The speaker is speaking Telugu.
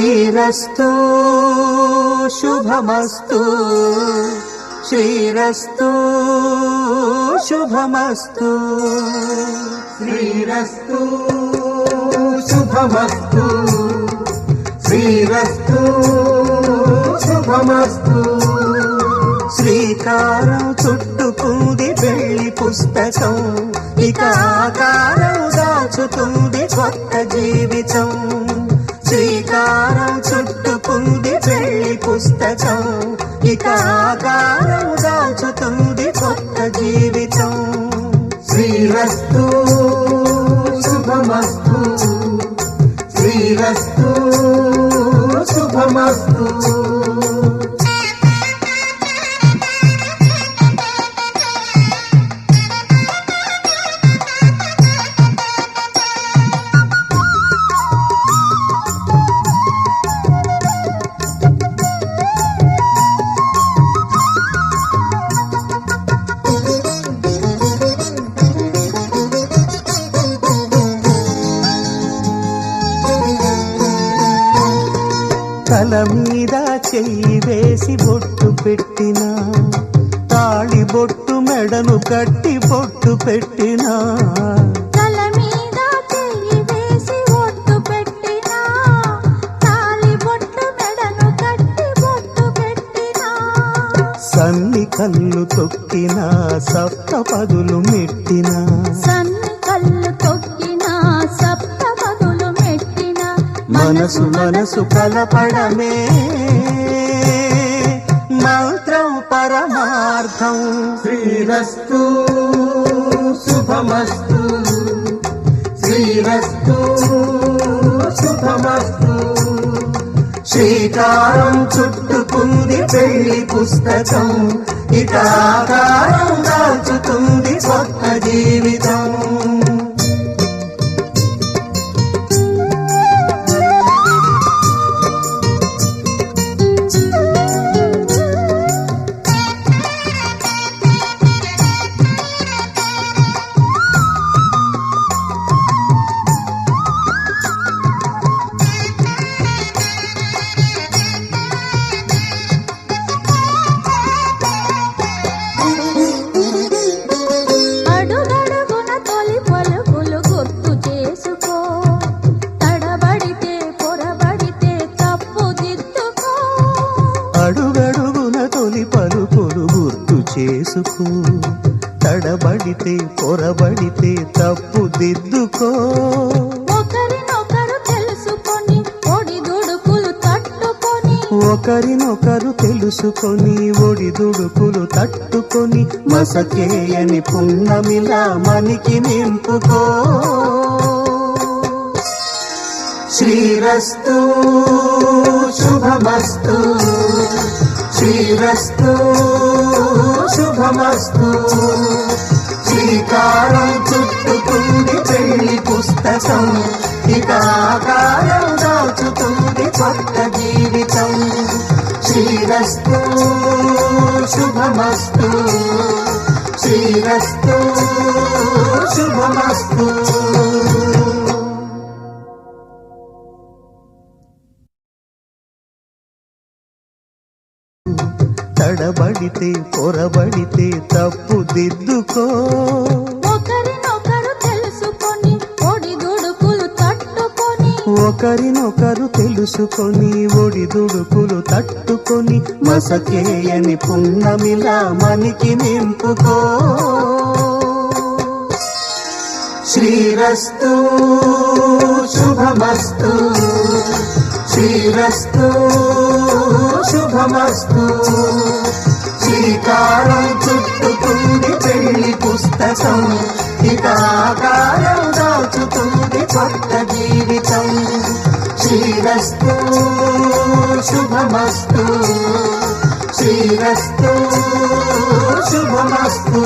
శ్రీరస్తు శుభమస్తు శ్రీరస్తు శుభమస్తు శ్రీరస్తు శుభమస్తు శ్రీరస్తు శుభమస్తు శ్రీకారం చుట్టుకుంది పెళ్లి పుస్తకం ఇక ఆకారం దాచుతుంది కొత్త జీవితం శ్రీకారం చుట్టుకుంది పెళ్లి పుస్తకం ఇక ఆకారం దాచుతుంది కొత్త జీవితం శ్రీరస్తు శుభమస్తు శ్రీరస్తు శుభమస్తు తల మీద చెయ్యి వేసి బొట్టు పెట్టినా తాళి బొట్టు మెడను కట్టి బొట్టు పెట్టినా తల మీద చెయ్యి వేసి బొట్టు పెట్టినా తాళి బొట్టు మెడను కట్టి బొట్టు పెట్టినా సన్ని కళ్ళు తొక్కినా సప్త పదులు మెట్టినా సన్ని కళ్ళు తొక్కినా సప్త పదులు మెట్టినా మనసు మనసు కలపడమే మంత్రం పరమార్థం శ్రీరస్తు శుభమస్తు శ్రీరస్తు శుభమస్తు శ్రీకారం చుట్టుకుంది పెళ్లి పుస్తకం ఇక ఆకారం దాచుతుంది కొత్త జీవితం అడుగడుగున తొలి పలుకులు గుర్తు చేసుకో తడబడితే పొరబడితే తప్పు దిద్దుకో ఒకరినొకరు తెలుసుకొని ఒడిదుడుకులు తట్టుకొని ఒకరినొకరు తెలుసుకొని ఒడిదుడుకులు తట్టుకొని మసకేయని పున్నమిలా మనికి నింపుకో శ్రీరస్తు శుభమస్తు శ్రీరస్తు శుభమస్తు శ్రీకారం చుట్టుకుంది పెళ్లి పుస్తకం ఇక ఆకారం దాచుతుంది కొత్త జీవితం శ్రీరస్తు శుభమస్తు శ్రీరస్తు శుభమస్తు తడబడితే పొరబడితే తప్పు దిద్దుకో ఒకరినొకరు తెలుసుకొని ఒడిదుడుకులు తట్టుకొని ఒకరినొకరు తెలుసుకొని ఒడిదుడుకులు తట్టుకొని మసకేయని పున్నమిలా మనికి నింపుకో శ్రీరస్తు శుభమస్తు శ్రీరస్తు శుభమస్తు శ్రీకారం చుట్టుకుంది పెళ్లి పుస్తకం ఇక ఆకారం దాచుతుంది కొత్త జీవితం శ్రీరస్తు శుభమస్తు శ్రీరస్తు శుభమస్తు